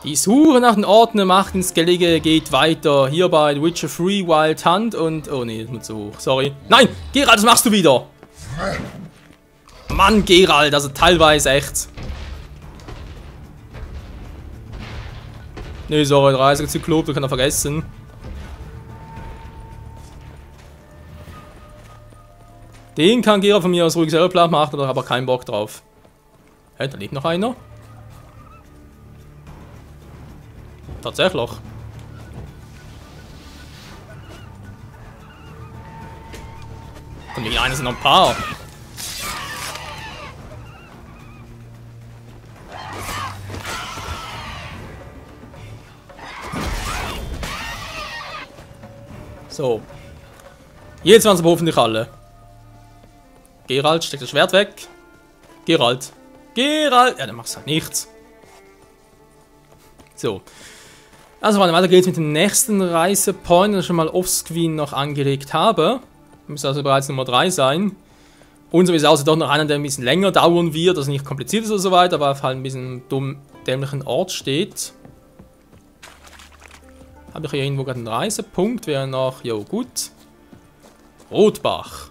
Die Suche nach den Orten der Macht ins Gelege geht weiter. Hier bei The Witcher 3 Wild Hunt und... Oh ne, das ist zu hoch. Sorry. Nein! Geralt, was machst du wieder? Mann, Geralt, also teilweise echt. Ne, sorry, der Reisezyklop, du kannst er vergessen. Den kann Geralt von mir aus ruhig selber platt machen, da habe ich keinen Bock drauf. Hä, da liegt noch einer. Tatsächlich. Und die einen sind noch ein paar. So. Jetzt waren sie hoffentlich alle. Geralt, steck das Schwert weg. Geralt. Geralt! Ja, dann machst du halt nichts. So. Also weiter geht's mit dem nächsten Reisepoint, den ich schon mal offscreen noch angelegt habe. Müsste also bereits Nummer 3 sein. Und so wie es aussieht, doch noch einer, der ein bisschen länger dauern wird, also nicht kompliziert ist oder so weiter, aber auf halt ein bisschen dämlichen Ort steht. Habe ich hier irgendwo gerade einen Reisepunkt, wäre noch, jo gut. Rotbach.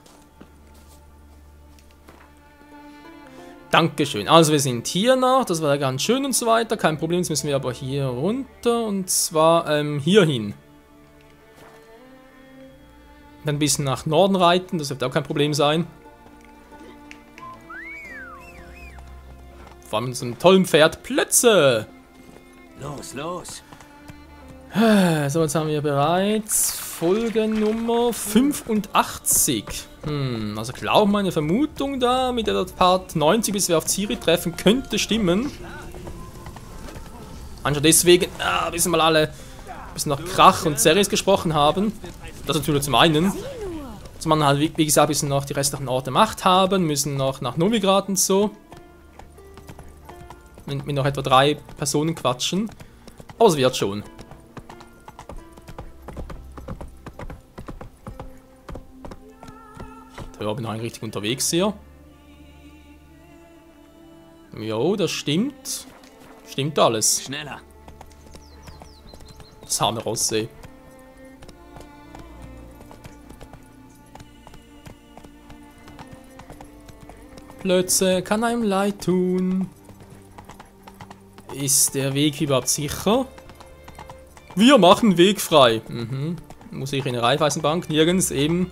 Dankeschön. Also wir sind hier noch, das war ja ganz schön und so weiter, kein Problem, jetzt müssen wir aber hier runter und zwar hier hin. Dann ein bisschen nach Norden reiten, das wird auch kein Problem sein. Vor allem mit so einem tollen Pferd, Plötze! Los, los! So, jetzt haben wir bereits Folgennummer 85. Also glaube meine Vermutung da, mit der Part 90, bis wir auf Ciri treffen, könnte stimmen. Anstatt deswegen, bis wir mal alle ein bisschen nach Krach und Ceres gesprochen haben. Das natürlich zum einen. Zum anderen halt, wie gesagt, ein bisschen noch die restlichen Orte Macht haben, müssen noch nach Novigrad und so. Mit noch etwa 3 Personen quatschen. Aber es wird schon. Ja, bin eigentlich richtig unterwegs hier. Jo, das stimmt. Stimmt alles. Schneller. Das arme Rosse. Plötze kann einem leid tun. Ist der Weg überhaupt sicher? Wir machen Weg frei. Muss ich in eine Raiffeisenbank? Nirgends, eben.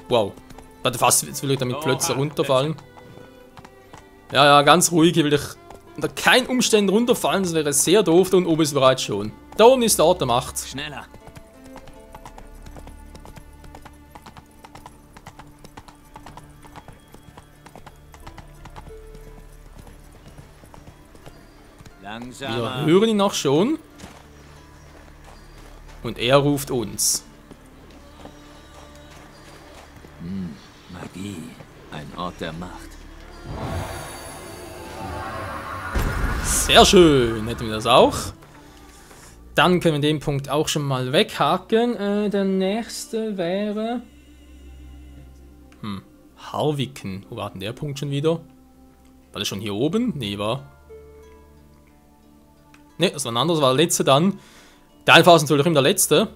Wow. Warte, fast, jetzt will ich damit plötzlich runterfallen. Ja, ja, ganz ruhig. Hier will ich unter keinen Umständen runterfallen. Das wäre sehr doof. Da oben ist bereits schon. Da oben ist der Ort der Macht. Schneller. Wir hören ihn auch schon. Und er ruft uns. Magie. Ein Ort der Macht. Sehr schön. Hätten wir das auch. Dann können wir den Punkt auch schon mal weghaken. Der nächste wäre... Harviken. Wo war denn der Punkt schon wieder? War das schon hier oben? Nee, war... Ne, das war ein anderes, war der letzte dann. Der Einfall ist natürlich immer der letzte.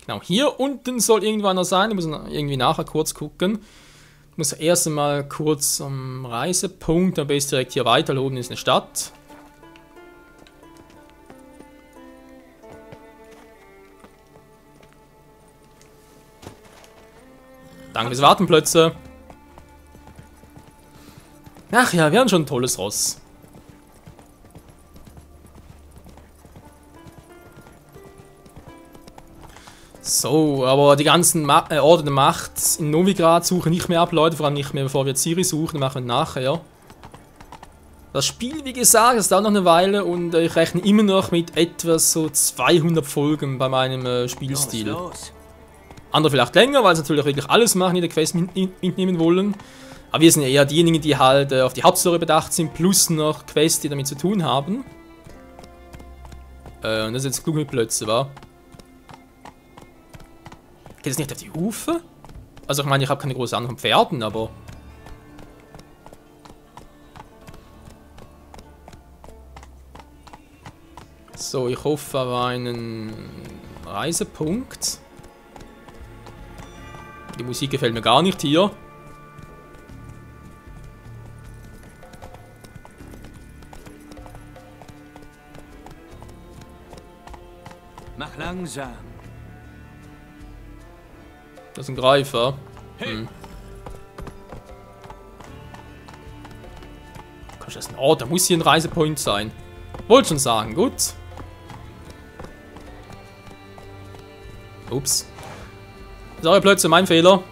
Genau, hier unten soll irgendwo einer sein. Wir müssen irgendwie nachher kurz gucken. Ich muss erst einmal kurz am Reisepunkt, am besten direkt hier weiter. Da oben ist eine Stadt. Danke fürs Warten, Plötze. Ach ja, wir haben schon ein tolles Ross. So, aber die ganzen Orte der Macht in Novigrad suchen nicht mehr ab, Leute. Vor allem nicht mehr, bevor wir Ciri suchen. Machen wir nachher. Das Spiel, wie gesagt, das dauert noch eine Weile und ich rechne immer noch mit etwas so 200 Folgen bei meinem Spielstil. Los, los. Andere vielleicht länger, weil sie natürlich auch wirklich alles machen, jede Quest mitnehmen wollen. Aber wir sind ja eher diejenigen, die halt auf die Hauptstory bedacht sind, plus noch Quests, die damit zu tun haben. Und das ist jetzt klug mit Plötze, wa? Geht es nicht auf die Hufe? Also ich meine, ich habe keine große Ahnung von Pferden, aber... So, ich hoffe auf einen Reisepunkt. Die Musik gefällt mir gar nicht hier. Mach langsam. Das ist ein Greifer. Hm. Oh, da muss hier ein Reisepunkt sein. Wollte schon sagen, gut. Ups. Sorry, plötzlich mein Fehler.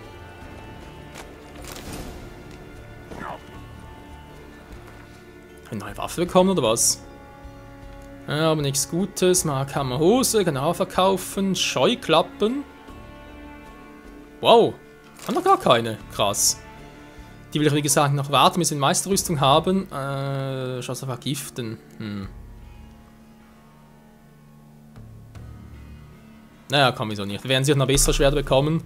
Eine neue Waffe bekommen oder was? Ja, aber nichts Gutes. Markhammer-Hose, genau, verkaufen. Scheuklappen. Wow. Haben noch gar keine. Krass. Die will ich, wie gesagt, noch warten, bis sie eine Meisterrüstung haben. Chance vergiften. Naja, kann wieso nicht. Wir werden sicher noch bessere Schwerter bekommen.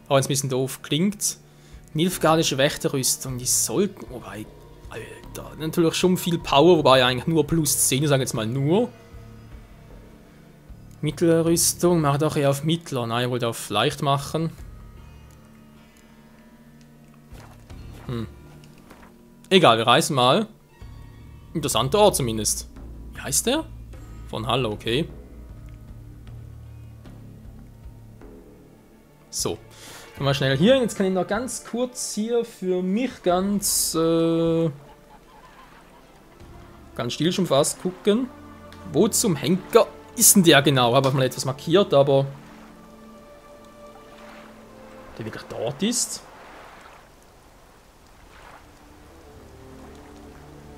Auch wenn es ein bisschen doof klingt. Nilfgaardische Wächterrüstung, die sollten. Wobei, Alter, natürlich schon viel Power, wobei eigentlich nur plus 10, ich sage jetzt mal nur. Mittlere Rüstung, macht auch eher auf Mittler. Nein, ihr wollt auf leicht machen. Egal, wir reisen mal. Interessanter Ort zumindest. Wie heißt der? Von Halle, okay. So. Mal schnell hier. Jetzt kann ich noch ganz kurz hier für mich ganz still schon fast gucken. Wo zum Henker ist denn der genau? Habe ich mal etwas markiert, aber der wirklich dort ist.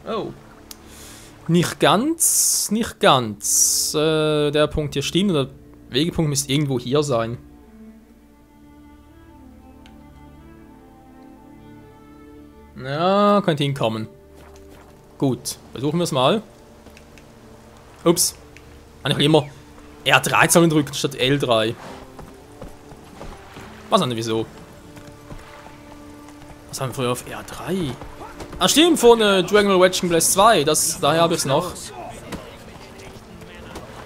Oh. Nicht ganz, nicht ganz. Der Punkt hier stimmt, oder Wegepunkt müsste irgendwo hier sein. Ja, könnte hinkommen. Gut, versuchen wir es mal. Ups. Eigentlich immer R3 sollen drücken statt L3. Was nicht wieso? Was haben wir früher auf R3? Ah stimmt, von Dragon Ball Wedging Blast 2, daher habe ich es noch.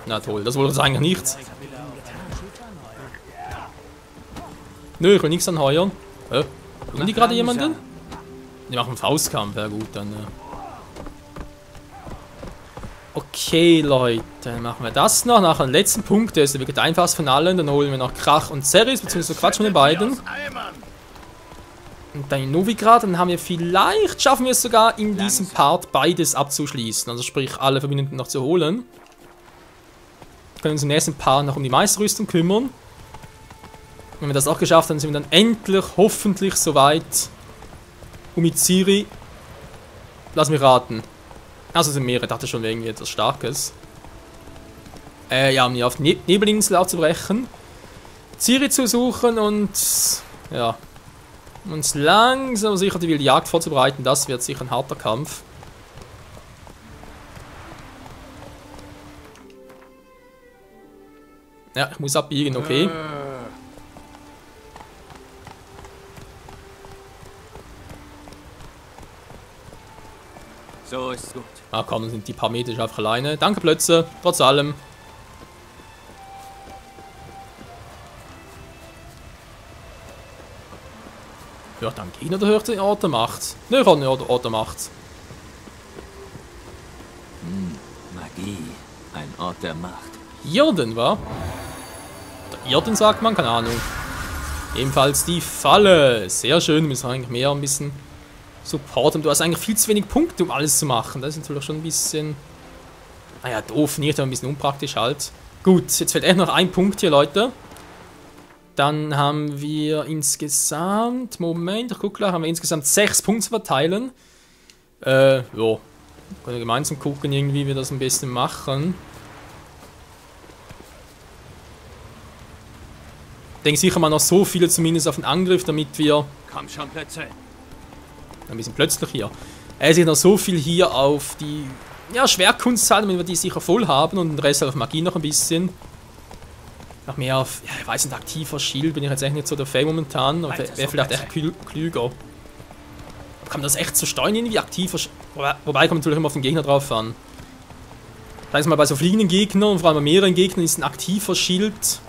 Na toll, das wollte ich eigentlich nicht. Nö, ich will nichts anheuern. Hä? Tun die gerade jemanden? Die machen einen Faustkampf, ja gut, dann. Okay, Leute, dann machen wir das noch. Nach dem letzten Punkt, der ist wirklich der einfachste von allen. Dann holen wir noch Krach und Ceres, beziehungsweise Quatsch mit den beiden. Und dann in Novigrad, dann haben wir vielleicht, schaffen wir es sogar in diesem Part beides abzuschließen. Also sprich, alle Verbündeten noch zu holen. Wir können uns im nächsten Part noch um die Meisterrüstung kümmern. Wenn wir das auch geschafft haben, sind wir dann endlich, hoffentlich soweit. Und mit Ciri, lass mich raten. Also sind mehrere, dachte schon irgendwie etwas Starkes. Ja, um die auf die Nebelinsel aufzubrechen. Ciri zu suchen und ja. Uns langsam sicher die wilde Jagd vorzubereiten, das wird sicher ein harter Kampf. Ja, ich muss abbiegen, okay. So ist gut. Ah komm, dann sind die paar Meter einfach alleine. Danke Plötze, trotz allem. Hört am Gegner oder hört der Ort der Macht? Ne, ich habe den Ort der Macht. Magie. Ein Ort der Macht. Irden, wa? Der Irden sagt man, keine Ahnung. Ebenfalls die Falle. Sehr schön, wir müssen eigentlich mehr ein bisschen supporten. Du hast eigentlich viel zu wenig Punkte, um alles zu machen. Das ist natürlich schon ein bisschen... Naja, doof, nicht, aber ein bisschen unpraktisch halt. Gut, jetzt fehlt echt noch ein Punkt hier, Leute. Dann haben wir insgesamt... Moment, ich gucke gleich. Haben wir insgesamt 6 Punkte zu verteilen. Ja. Können wir gemeinsam gucken, irgendwie, wie wir das ein bisschen machen. Ich denke sicher mal noch so viele zumindest auf den Angriff, damit wir... Komm schon, Plätze. Ein bisschen plötzlich hier. Es ist noch so viel hier auf die ja, Schwerkunstzahl, damit wir die sicher voll haben und den Rest auf Magie noch ein bisschen. Noch mehr auf, ja, ich weiß nicht, aktiver Shield bin ich jetzt echt nicht so der Fan momentan, aber wäre vielleicht echt klüger. Kann man das echt so steuern, irgendwie aktiver Wobei kommt natürlich immer auf den Gegner drauf an. Sag mal, bei so fliegenden Gegnern und vor allem bei mehreren Gegnern ist ein aktiver Schild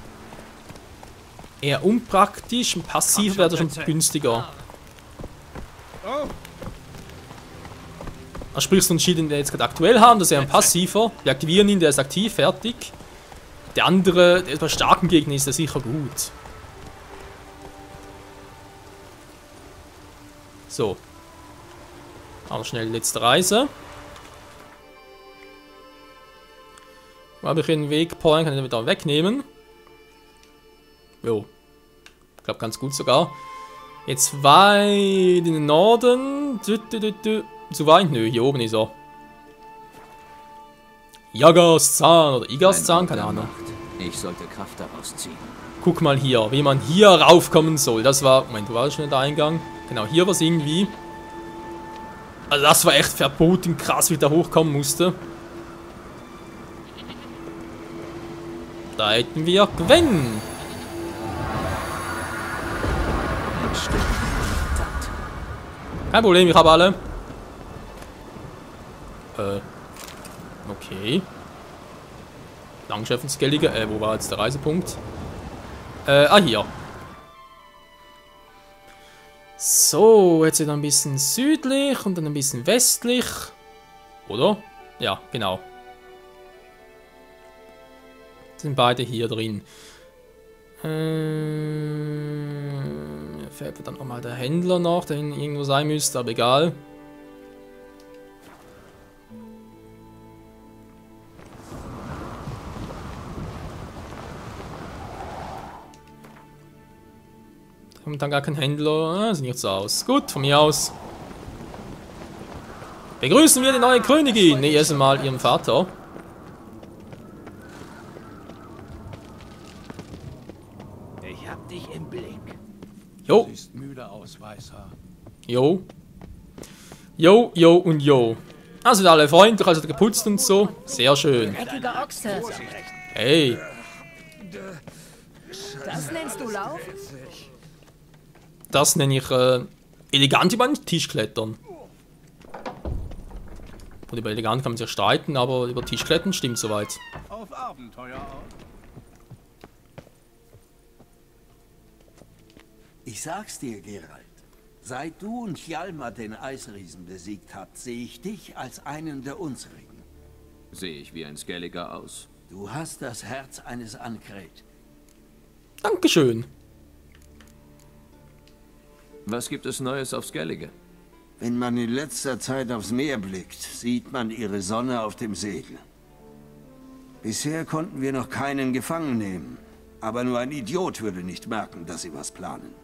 eher unpraktisch. Ein passiver wäre schon günstiger. Also sprich, so einen Schild, den wir jetzt gerade aktuell haben, das ist ja ein passiver. Wir aktivieren ihn, der ist aktiv, fertig. Der andere, der bei starken Gegnern ist der sicher gut. So. Auch schnell letzte Reise. Wo habe ich einen Wegpoint? Kann ich den wieder wegnehmen? Jo. Ich glaube ganz gut sogar. Jetzt weit in den Norden. Zu weit? Nö, hier oben ist er. Jagaszahn oder Igaszahn, keine Ahnung. Ich sollte Kraft daraus ziehen. Guck mal hier, wie man hier raufkommen soll. Das war... Moment, wo war das schon der Eingang? Genau, hier war es irgendwie. Also das war echt verboten krass, wie ich da hochkommen musste. Da hätten wir gewinnen. Kein Problem, ich habe alle. Okay. Langschaffensgellige. Wo war jetzt der Reisepunkt? Hier. So, jetzt wieder ein bisschen südlich und dann ein bisschen westlich. Oder? Ja, genau. Sind beide hier drin. Fällt mir dann nochmal der Händler noch, der irgendwo sein müsste, aber egal. Kommt dann gar kein Händler. Sieht nicht so aus. Gut, von mir aus. Begrüßen wir die neue Königin. Ne, erst mal ihren Vater. Ich hab dich im Blick. Jo. Siehst müde aus, Weißer. Jo. Jo, jo und jo. Also sind alle freundlich, also geputzt und so. Sehr schön. Eckiger Ochse. Hey. Das nennst du Lauf? Das nenne ich elegant über den Tisch klettern. Und über elegant kann man sich streiten, aber über Tisch klettern stimmt soweit. Auf Abenteuer aus. Ich sag's dir, Geralt. Seit du und Hjalmar den Eisriesen besiegt habt, sehe ich dich als einen der unsrigen. Sehe ich wie ein Skelliger aus? Du hast das Herz eines Ankret. Dankeschön. Was gibt es Neues auf Skellige? Wenn man in letzter Zeit aufs Meer blickt, sieht man ihre Sonne auf dem Segel. Bisher konnten wir noch keinen gefangen nehmen. Aber nur ein Idiot würde nicht merken, dass sie was planen.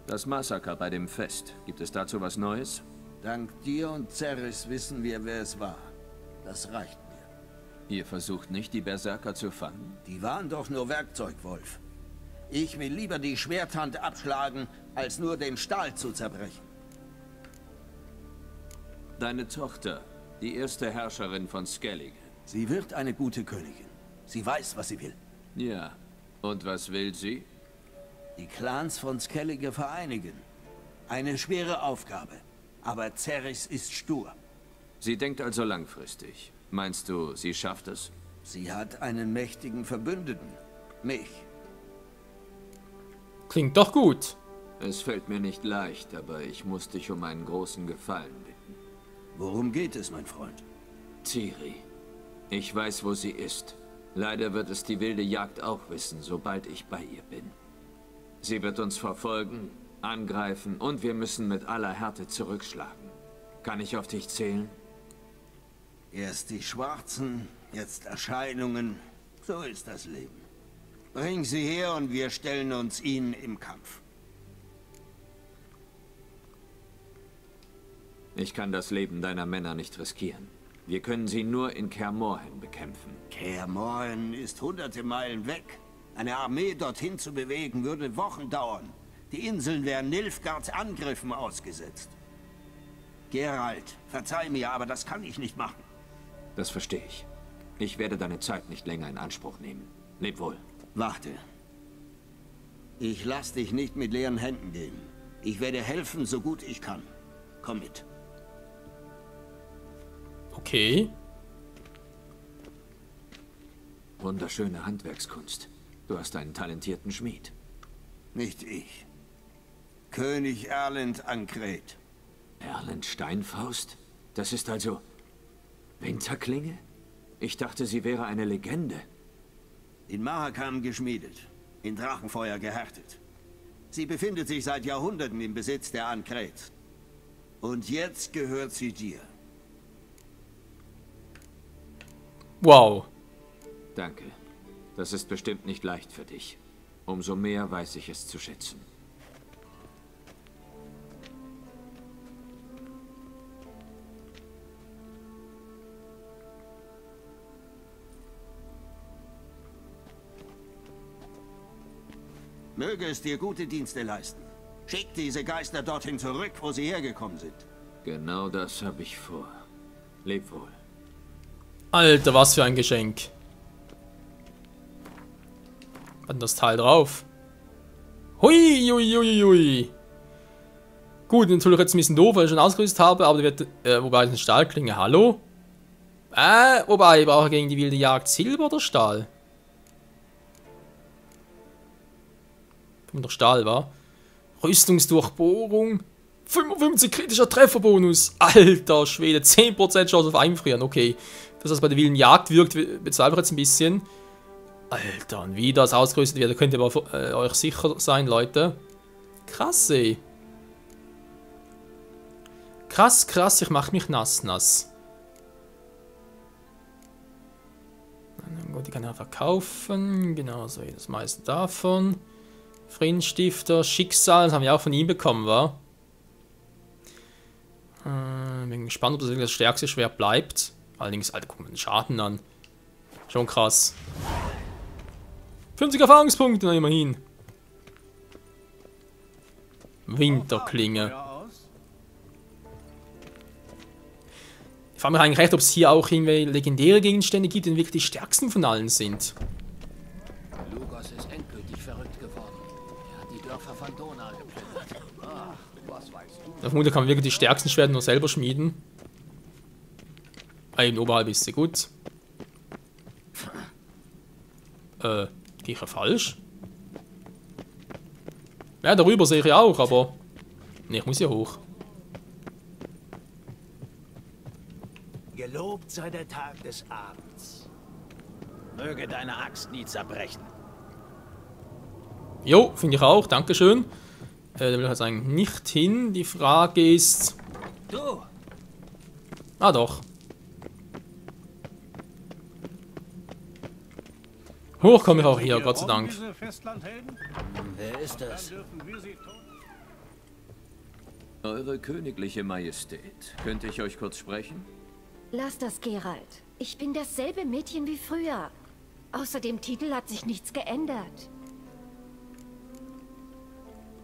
Das Massaker bei dem Fest. Gibt es dazu was Neues? Dank dir und Cerys wissen wir, wer es war. Das reicht mir. Ihr versucht nicht, die Berserker zu fangen? Die waren doch nur Werkzeug, Wolf. Ich will lieber die Schwerthand abschlagen, als nur den Stahl zu zerbrechen. Deine Tochter, die erste Herrscherin von Skellige. Sie wird eine gute Königin. Sie weiß, was sie will. Ja. Und was will sie? Die Clans von Skellige vereinigen. Eine schwere Aufgabe. Aber Cerys ist stur. Sie denkt also langfristig. Meinst du, sie schafft es? Sie hat einen mächtigen Verbündeten. Mich. Klingt doch gut. Es fällt mir nicht leicht, aber ich muss dich um einen großen Gefallen bitten. Worum geht es, mein Freund? Ciri. Ich weiß, wo sie ist. Leider wird es die wilde Jagd auch wissen, sobald ich bei ihr bin. Sie wird uns verfolgen, angreifen und wir müssen mit aller Härte zurückschlagen. Kann ich auf dich zählen? Erst die Schwarzen, jetzt Erscheinungen. So ist das Leben. Bring sie her und wir stellen uns ihnen im Kampf. Ich kann das Leben deiner Männer nicht riskieren. Wir können sie nur in Kaer Morhen bekämpfen. Kaer Morhen ist hunderte Meilen weg. Eine Armee dorthin zu bewegen, würde Wochen dauern. Die Inseln wären Nilfgaards Angriffen ausgesetzt. Geralt, verzeih mir, aber das kann ich nicht machen. Das verstehe ich. Ich werde deine Zeit nicht länger in Anspruch nehmen. Leb wohl. Warte. Ich lass dich nicht mit leeren Händen gehen. Ich werde helfen, so gut ich kann. Komm mit. Okay. Wunderschöne Handwerkskunst. Du hast einen talentierten Schmied. Nicht ich. König Erlend Ankret. Erlend Steinfaust? Das ist also Winterklinge? Ich dachte, sie wäre eine Legende. In Mahakam geschmiedet, in Drachenfeuer gehärtet. Sie befindet sich seit Jahrhunderten im Besitz der Ankrets. Und jetzt gehört sie dir. Wow. Danke. Das ist bestimmt nicht leicht für dich. Umso mehr weiß ich es zu schätzen. Möge es dir gute Dienste leisten. Schick diese Geister dorthin zurück, wo sie hergekommen sind. Genau das habe ich vor. Leb wohl. Alter, was für ein Geschenk. Was hat das Teil drauf? Hui, hui, hui, hui. Gut, natürlich jetzt ein bisschen doof, weil ich schon ausgerüstet habe, aber die wird, wobei es eine Stahlklinge, hallo? Wobei, ich brauche gegen die wilde Jagd Silber oder Stahl? Doch Stahl, war. Rüstungsdurchbohrung. 55 kritischer Trefferbonus. Alter Schwede, 10% Chance auf Einfrieren. Okay. Dass das bei der wilden Jagd wirkt, bezweifle ich jetzt ein bisschen. Alter, und wie das ausgerüstet wird, könnt ihr aber euch sicher sein, Leute. Krass, ey. Krass, krass, ich mach mich nass. Gut, die kann er verkaufen. Genau so, das meiste davon. Friedensstifter, Schicksal, das haben wir auch von ihm bekommen, war. Bin gespannt, ob das wirklich das stärkste Schwert bleibt. Allerdings, Alter, guck mal den Schaden an. Schon krass. 50 Erfahrungspunkte, na immerhin. Winterklinge. Ich frage mich eigentlich recht, ob es hier auch irgendwelche legendäre Gegenstände gibt, die wirklich die stärksten von allen sind. Lugos ist endgültig verrückt geworden. Er hat die Dörfer von Donau geplündert. Ach, was weißt du? Da vermutlich kann man wirklich die stärksten Schwerter nur selber schmieden. Eben oberhalb ist sie gut. Gehe ich ja falsch? Ja, darüber sehe ich auch, aber... Ne, ich muss hier hoch. Gelobt sei der Tag des Abends. Möge deine Axt nie zerbrechen. Jo, finde ich auch, dankeschön. Da will ich jetzt eigentlich nicht hin. Die Frage ist... Du! Ah, doch. Hoch komme ich auch hier, Gott sei Dank. Wer ist das? Eure königliche Majestät. Könnte ich euch kurz sprechen? Lass das, Geralt. Ich bin dasselbe Mädchen wie früher. Außer dem Titel hat sich nichts geändert.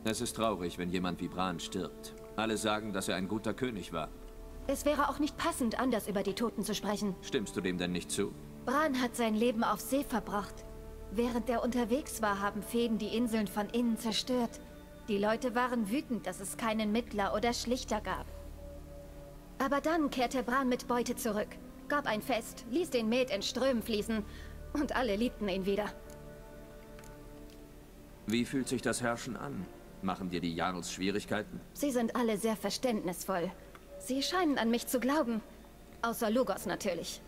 Es ist traurig, wenn jemand wie Bran stirbt. Alle sagen, dass er ein guter König war. Es wäre auch nicht passend, anders über die Toten zu sprechen. Stimmst du dem denn nicht zu? Bran hat sein Leben auf See verbracht. Während er unterwegs war, haben Feen die Inseln von innen zerstört. Die Leute waren wütend, dass es keinen Mittler oder Schlichter gab. Aber dann kehrte Bran mit Beute zurück, gab ein Fest, ließ den Met in Strömen fließen und alle liebten ihn wieder. Wie fühlt sich das Herrschen an? Machen dir die Jarls Schwierigkeiten? Sie sind alle sehr verständnisvoll. Sie scheinen an mich zu glauben. Außer Lugos natürlich.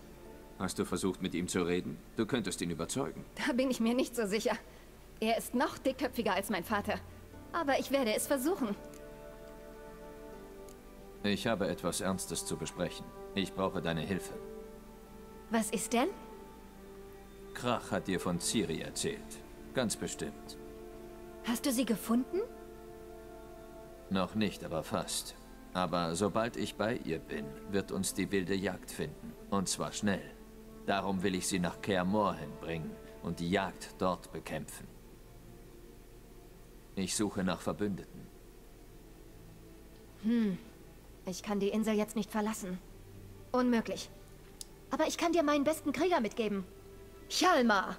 Hast du versucht, mit ihm zu reden? Du könntest ihn überzeugen. Da bin ich mir nicht so sicher. Er ist noch dickköpfiger als mein Vater. Aber ich werde es versuchen. Ich habe etwas Ernstes zu besprechen. Ich brauche deine Hilfe. Was ist denn? Krach hat dir von Ciri erzählt. Ganz bestimmt. Hast du sie gefunden? Noch nicht, aber fast. Aber sobald ich bei ihr bin, wird uns die wilde Jagd finden. Und zwar schnell. Darum will ich sie nach Kaer Morhen bringen und die Jagd dort bekämpfen. Ich suche nach Verbündeten. Ich kann die Insel jetzt nicht verlassen. Unmöglich. Aber ich kann dir meinen besten Krieger mitgeben. Hjalmar.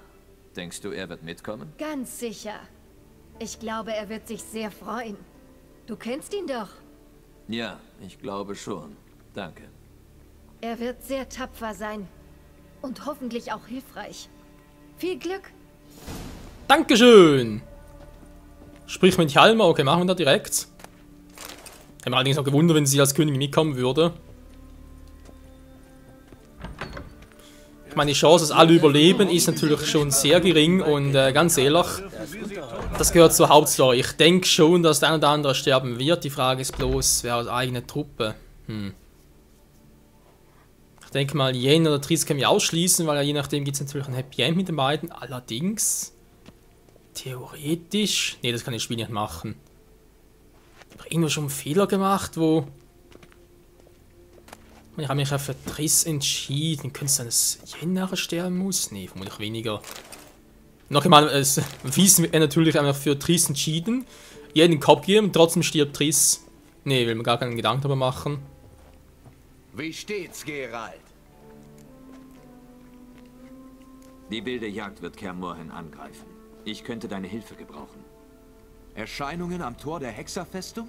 Denkst du, er wird mitkommen? Ganz sicher. Ich glaube, er wird sich sehr freuen. Du kennst ihn doch. Ja, ich glaube schon. Danke. Er wird sehr tapfer sein. Und hoffentlich auch hilfreich. Viel Glück! Dankeschön! Sprich mit Hjalmar, okay, machen wir da direkt. Hätte mir allerdings auch gewundert, wenn sie als Königin mitkommen würde. Ich meine, die Chance, dass alle überleben, ist natürlich schon sehr gering und ganz ehrlich, das gehört zur Hauptstory. Ich denke schon, dass der eine oder andere sterben wird. Die Frage ist bloß, wer aus eigener Truppe. Ich denke mal, Yen oder Triss können wir ausschließen, weil ja je nachdem gibt es natürlich ein Happy End mit den beiden. Allerdings, theoretisch, nee, das kann ich Spiel nicht machen. Ich habe irgendwo schon einen Fehler gemacht, wo ich habe mich ja für Triss entschieden. Könnte es sein, dass Yen nachher sterben muss? Nee, vermutlich weniger. Noch einmal, es Wiesen wird natürlich einfach für Triss entschieden. Yen den Kopf geben, trotzdem stirbt Triss. Nee, will mir gar keinen Gedanken darüber machen. Wie steht's, Geralt? Die wilde Jagd wird Kaer Morhen angreifen. Ich könnte deine Hilfe gebrauchen. Erscheinungen am Tor der Hexerfestung?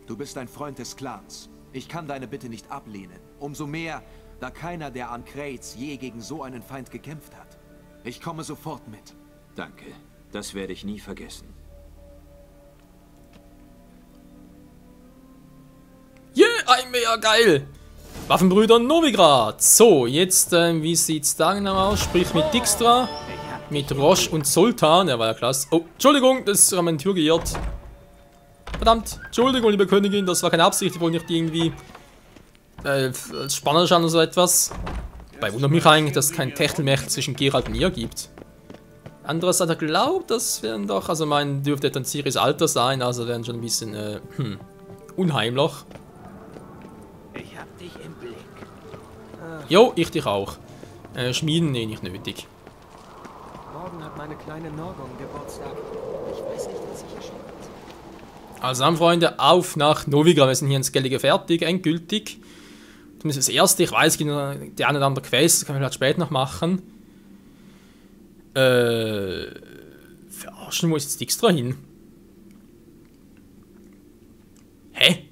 Du bist ein Freund des Clans. Ich kann deine Bitte nicht ablehnen. Umso mehr, da keiner der Ancraids je gegen so einen Feind gekämpft hat. Ich komme sofort mit. Danke. Das werde ich nie vergessen. Yeah, ein mehr geil! Waffenbrüder Novigrad. So, jetzt, wie sieht's da genau aus? Sprich mit Dijkstra, mit Roche und Sultan. Er war ja klasse. Oh, Entschuldigung, das ist an meine Tür geirrt. Verdammt, Entschuldigung, liebe Königin, das war keine Absicht. Ich wollte nicht irgendwie als Spanner schauen oder so etwas. Dabei wundert mich eigentlich, dass es kein Techtelmechtel zwischen Geralt und ihr gibt. Andererseits hat er glaubt, das wären doch, also mein dürfte dann Ciris Alter sein, also wären schon ein bisschen unheimlich. Ich hab dich im Blick. Jo, ich dich auch. Schmieden, nee, nicht nötig. Morgen hat meine kleine Norgon Geburtstag. Ich weiß nicht, was ich hier schon hat. Also dann, Freunde, auf nach Novigrad. Wir sind hier ins Gellige fertig, endgültig. Zumindest das erste. Ich weiß, es gibt noch die eine oder andere Quest, das können wir vielleicht später noch machen. Verarschen, wo ist jetzt Dijkstra hin? Hä?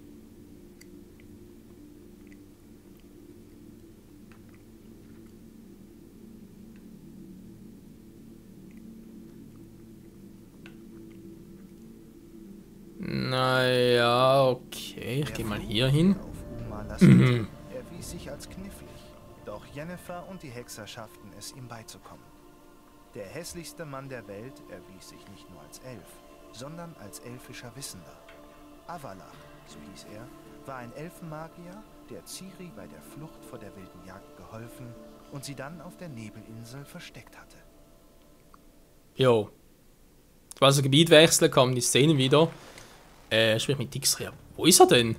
Naja, okay, ich gehe mal hier hin. Er erwies sich als knifflig, doch Yennefer und die Hexer schafften es, ihm beizukommen. Der hässlichste Mann der Welt erwies sich nicht nur als Elf, sondern als elfischer Wissender. Avalach, so hieß er, war ein Elfenmagier, der Ciri bei der Flucht vor der wilden Jagd geholfen und sie dann auf der Nebelinsel versteckt hatte. Jo. Also Gebiet wechseln, kommen die Szenen wieder. Sprich mit Dijkstra. Wo ist er denn?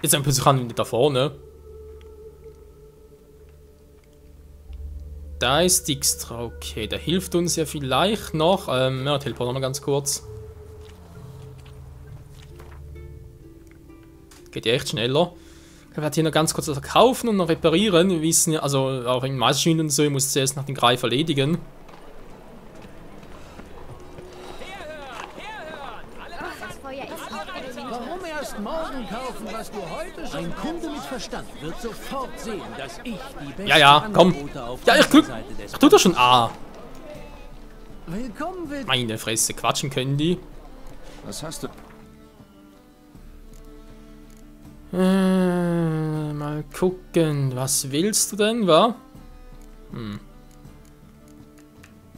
Jetzt ein plötzlich an da vorne. Da ist Dijkstra, okay. Der hilft uns ja vielleicht noch. Ja, teleport noch mal ganz kurz. Geht ja echt schneller. Ich werde hier noch ganz kurz verkaufen und noch reparieren. Wir wissen ja, also auch in Meisterschmieden und so, ich muss zuerst noch den Greif erledigen. Warum erst morgen kaufen, was du heute schon Ein Kunde mit Verstand wird sofort sehen, dass ich die beste Ja, komm. Ja, ich tu doch schon A. Willkommen, Meine Fresse, quatschen können die. Was hast du? Mal gucken, was willst du denn, wa?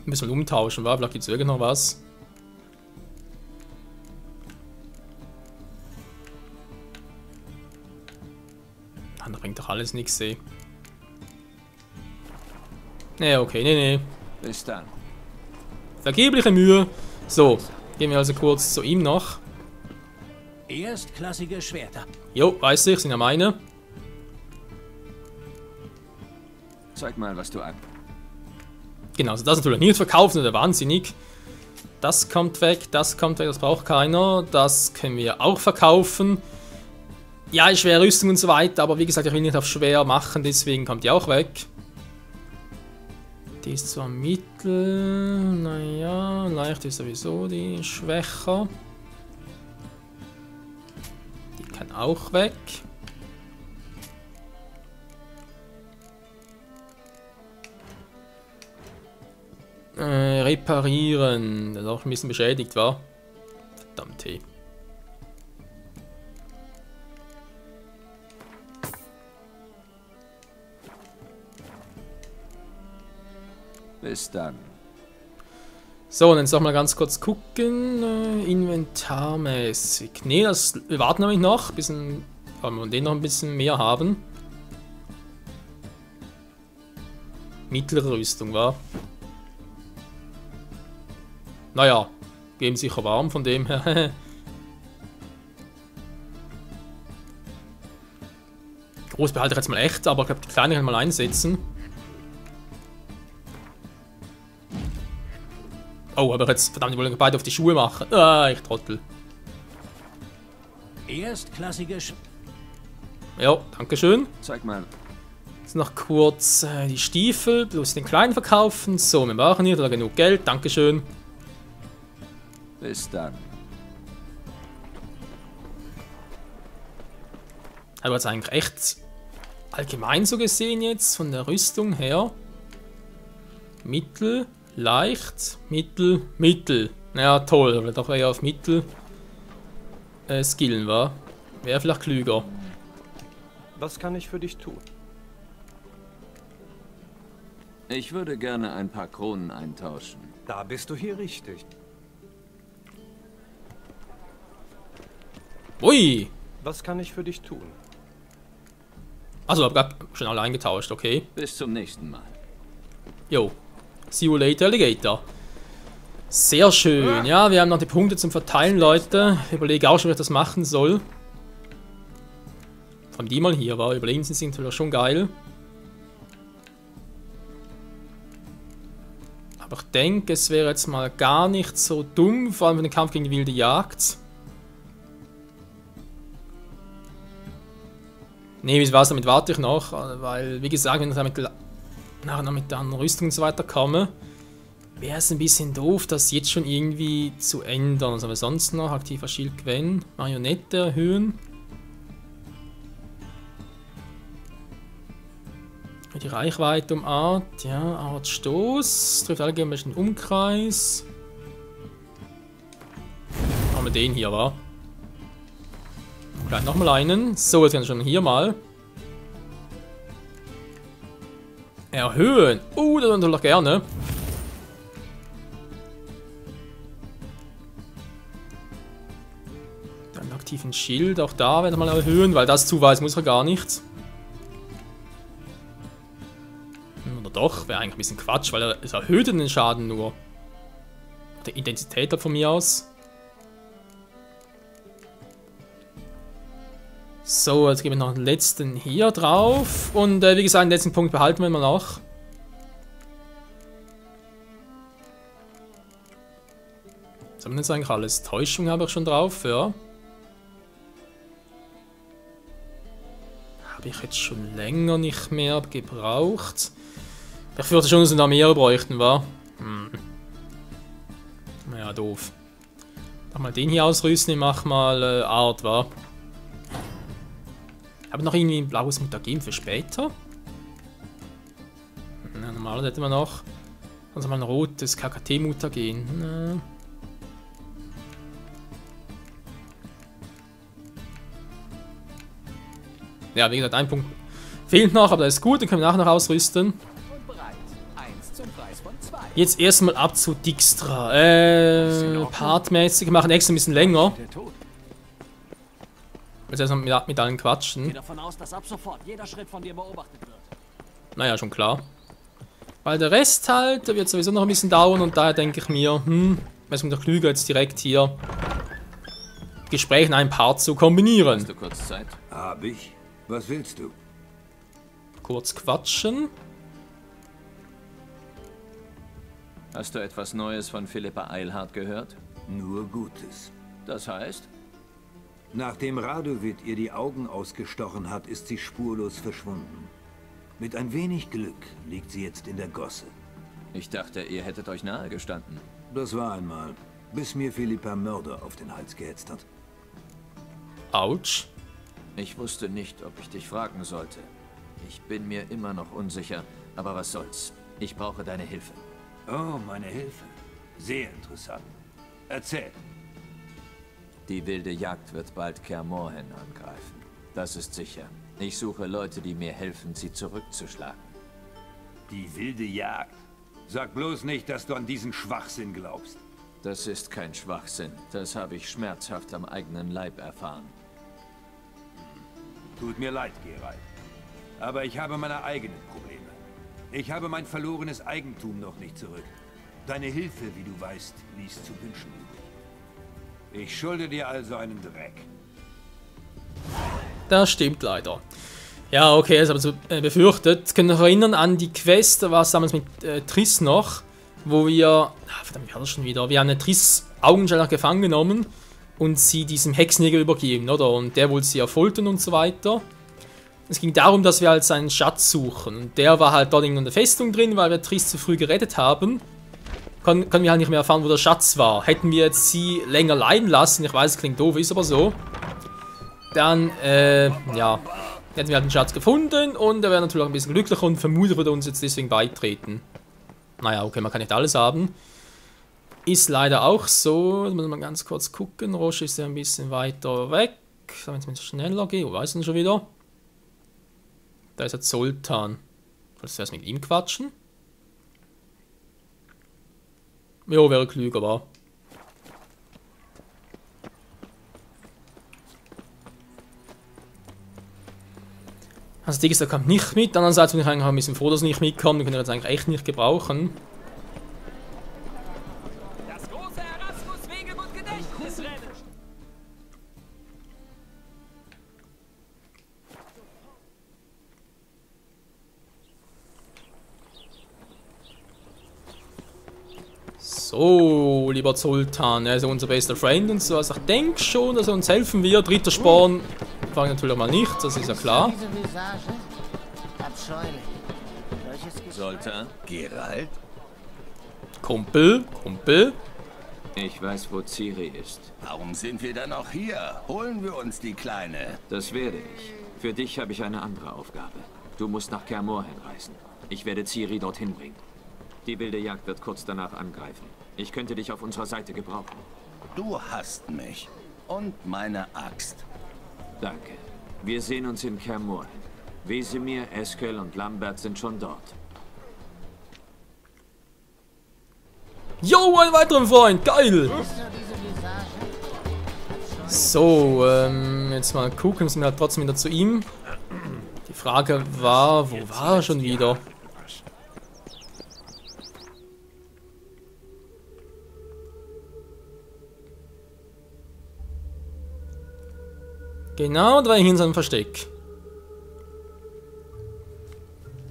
Müssen wir umtauschen, wa? Vielleicht gibt's irgend noch was. Da bringt doch alles nichts, ey. Nee, okay, nee. Bis dann. Vergebliche Mühe. So, gehen wir also kurz zu ihm noch. erstklassige Schwerter. Jo, weiß ich, sind ja meine. Zeig mal, was du an. Genau, also das natürlich nicht verkaufen, oder wahnsinnig. Das kommt weg, das braucht keiner. Das können wir auch verkaufen. Ja, schwere Rüstung und so weiter, aber wie gesagt, ich will nicht auf schwer machen, deswegen kommt die auch weg. Die ist zwar mittel, naja, leicht ist sowieso die schwächer. Die kann auch weg. Reparieren. Der ist auch ein bisschen beschädigt, war. Verdammt, hey. Bis dann. So, und jetzt noch mal ganz kurz gucken. Inventarmäßig. Nee, wir warten nämlich noch, bis wir von denen noch ein bisschen mehr haben. Mittlere Rüstung, war. Naja, geben sicher warm von dem her. Groß behalte ich jetzt mal echt, aber ich glaube, die kleine kann mal einsetzen. Oh, aber jetzt, verdammt, die wollen beide auf die Schuhe machen. Ah, ich Trottel. Erstklassige Ja, dankeschön. Zeig mal. Jetzt noch kurz die Stiefel plus den kleinen verkaufen. So, wir machen hier da genug Geld. Dankeschön. Bis dann. Aber jetzt eigentlich echt allgemein so gesehen jetzt von der Rüstung her. Mittel, leicht, mittel, mittel. Naja, toll, aber doch eher auf Mittel skillen war. Wäre vielleicht klüger. Was kann ich für dich tun? Ich würde gerne ein paar Kronen eintauschen. Da bist du hier richtig. Ui! Was kann ich für dich tun? Also, hab grad schon alle eingetauscht, okay. Bis zum nächsten Mal. Jo. See you later, Alligator. Sehr schön. Ja, wir haben noch die Punkte zum Verteilen, Leute. Ich überlege auch schon, wie ich das machen soll. Vor allem die mal hier war. Überlegen sie sind vielleicht schon geil. Aber ich denke, es wäre jetzt mal gar nicht so dumm, vor allem für den Kampf gegen die wilde Jagd. Ne, wie war's, damit warte ich noch, weil, wie gesagt, wenn ich damit nachher noch mit der anderen Rüstung und so weiter komme, wäre es ein bisschen doof, das jetzt schon irgendwie zu ändern. Was haben wir sonst noch? Aktiver Schild Gwen, Marionette erhöhen. Die Reichweite um Art, ja, Art Stoß, trifft alle geometrischen Umkreis. Haben wir den hier, wa? Gleich nochmal einen. So, jetzt können wir schon hier mal erhöhen. Das tun wir doch gerne. Dann aktiven Schild, auch da werden wir mal erhöhen, weil das zu weiß muss er gar nicht. Oder doch, wäre eigentlich ein bisschen Quatsch, weil es erhöht den Schaden nur. Die Intensität von mir aus. So, jetzt geben wir noch den letzten hier drauf. Und wie gesagt, den letzten Punkt behalten wir immer noch. Was haben wir jetzt eigentlich alles? Täuschung habe ich schon drauf, ja. Habe ich jetzt schon länger nicht mehr gebraucht. Ich würde schon, dass wir da mehr bräuchten, wa? Naja, doof. Mach mal den hier ausrüsten, ich mach mal Art, wa? Habe noch irgendwie ein blaues Mutagen für später? Na, normalerweise hätten wir noch. Also mal ein rotes KKT-Mutagen. Ja, wie gesagt, ein Punkt fehlt noch, aber das ist gut, den können wir nachher noch ausrüsten. Jetzt erstmal ab zu Dijkstra. Partmäßig, wir machen extra ein bisschen länger. Jetzt erstmal mit allen quatschen. Geh davon aus, dass ab sofort jeder Schritt von dir beobachtet wird. Naja, schon klar. Weil der Rest halt, der wird sowieso noch ein bisschen dauern und daher denke ich mir, es ist doch klüger jetzt direkt hier Gespräch in einem Part zu kombinieren. Hast du kurz Zeit? Hab ich. Was willst du? Kurz quatschen. Hast du etwas Neues von Philippa Eilhart gehört? Nur Gutes. Das heißt? Nachdem Radovid ihr die Augen ausgestochen hat, ist sie spurlos verschwunden. Mit ein wenig Glück liegt sie jetzt in der Gosse. Ich dachte, ihr hättet euch nahe gestanden. Das war einmal, bis mir Philippa Mörder auf den Hals gehetzt hat. Autsch. Ich wusste nicht, ob ich dich fragen sollte. Ich bin mir immer noch unsicher, aber was soll's. Ich brauche deine Hilfe. Oh, meine Hilfe. Sehr interessant. Erzähl. Die wilde Jagd wird bald Kaer Morhen angreifen. Das ist sicher. Ich suche Leute, die mir helfen, sie zurückzuschlagen. Die wilde Jagd. Sag bloß nicht, dass du an diesen Schwachsinn glaubst. Das ist kein Schwachsinn. Das habe ich schmerzhaft am eigenen Leib erfahren. Tut mir leid, Geralt. Aber ich habe meine eigenen Probleme. Ich habe mein verlorenes Eigentum noch nicht zurück. Deine Hilfe, wie du weißt, ließ zu wünschen übrig. Ich schulde dir also einen Dreck. Das stimmt leider. Ja, okay, das habe ich so befürchtet. Könnt ihr euch erinnern an die Quest, da war es damals mit Triss noch, wo wir... verdammt, wie war das schon wieder? Wir haben eine Triss augenscheinlich gefangen genommen und sie diesem Hexenjäger übergeben, oder? Und der wollte sie ja foltern und so weiter. Es ging darum, dass wir halt seinen Schatz suchen. Und der war halt dort in der Festung drin, weil wir Triss zu früh gerettet haben. Können wir halt nicht mehr erfahren, wo der Schatz war. Hätten wir jetzt sie länger leiden lassen, ich weiß, es klingt doof, ist aber so. Dann, ja, hätten wir halt den Schatz gefunden und er wäre natürlich auch ein bisschen glücklicher und vermutlich würde uns jetzt deswegen beitreten. Naja, okay, man kann nicht alles haben. Ist leider auch so. Jetzt muss man ganz kurz gucken. Roche ist ja ein bisschen weiter weg. Wenn es ein bisschen schneller geht, wo weiß ich denn schon wieder? Da ist jetzt Zoltan. Sollst du erst mit ihm quatschen? Jo, wäre klüger, war. Also Digester kommt nicht mit, andererseits bin ich eigentlich auch ein bisschen froh, dass er nicht mitkommt, den können wir jetzt eigentlich echt nicht gebrauchen. Das große Erasmus-Wegemut-Gedächtnisrennen! So, lieber Zoltan, er ist unser bester Freund und so, also ich denke schon, dass er uns helfen wird. Dritter Sporn fangen natürlich mal nicht, das ist ja klar. Zoltan? Geralt? Kumpel. Ich weiß, wo Ciri ist. Warum sind wir dann noch hier? Holen wir uns die Kleine. Das werde ich. Für dich habe ich eine andere Aufgabe. Du musst nach Kaer Morhen reisen. Ich werde Ciri dorthin bringen. Die wilde Jagd wird kurz danach angreifen. Ich könnte dich auf unserer Seite gebrauchen. Du hasst mich. Und meine Axt. Danke. Wir sehen uns in Kaer Morhen. Wesemir, Eskel und Lambert sind schon dort. Jo, ein weiterer Freund, geil! So, jetzt mal gucken, müssen wir halt trotzdem wieder zu ihm. Die Frage war, wo war er schon wieder? Genau, da war ich in seinem Versteck.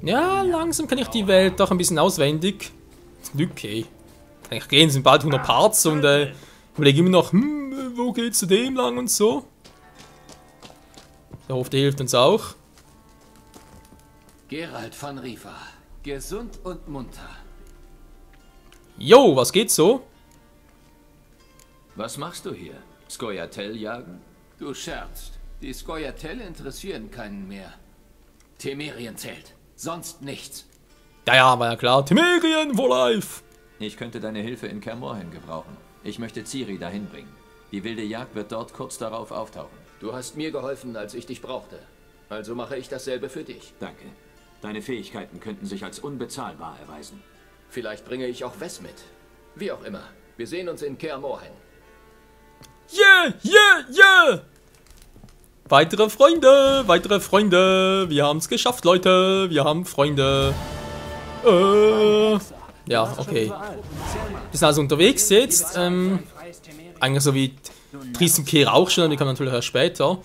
Ja, langsam kann ich die Welt doch ein bisschen auswendig. Zum Glück, ey. Kann ich gehen, sind bald 100 Parts und überlege immer noch, wo geht's zu dem lang und so. Ich hoffe, der hilft uns auch. Geralt von Riva. Gesund und munter. Jo, was geht so? Was machst du hier? Scoia'tael jagen? Du scherzt. Die Scoia'tael interessieren keinen mehr. Temerien zählt. Sonst nichts. Ja, war ja klar. Temerien for life. Ich könnte deine Hilfe in Kaer Morhen gebrauchen. Ich möchte Ciri dahin bringen. Die wilde Jagd wird dort kurz darauf auftauchen. Du hast mir geholfen, als ich dich brauchte. Also mache ich dasselbe für dich. Danke. Deine Fähigkeiten könnten sich als unbezahlbar erweisen. Vielleicht bringe ich auch Wes mit. Wie auch immer. Wir sehen uns in Kaer Morhen. Yeah! Weitere Freunde! Wir haben es geschafft, Leute! Wir haben Freunde! Ja, okay. Wir sind also unterwegs jetzt. Eigentlich so wie Triss und Kehr auch schon, die kommen natürlich erst später.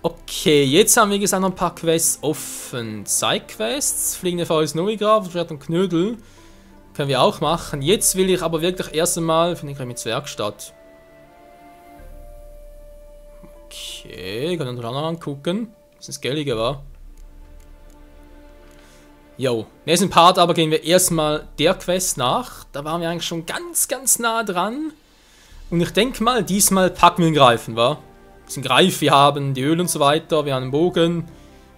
Okay, jetzt haben wir gesagt noch ein paar Quests offen. Side-Quests, fliegende Frau aus Novigrad, Schwert und Knödel. Können wir auch machen. Jetzt will ich aber wirklich erst einmal, finde ich, mit Zwergstadt. Okay, können wir uns auch noch angucken. Was das Gellige war. Jo, nächsten Part aber gehen wir erstmal der Quest nach. Da waren wir eigentlich schon ganz nah dran. Und ich denke mal, diesmal packen wir den Greifen, wa? Wir sind Greif, wir haben die Öl und so weiter, wir haben den Bogen,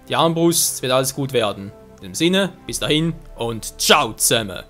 die Armbrust, es wird alles gut werden. In dem Sinne, bis dahin und ciao zusammen.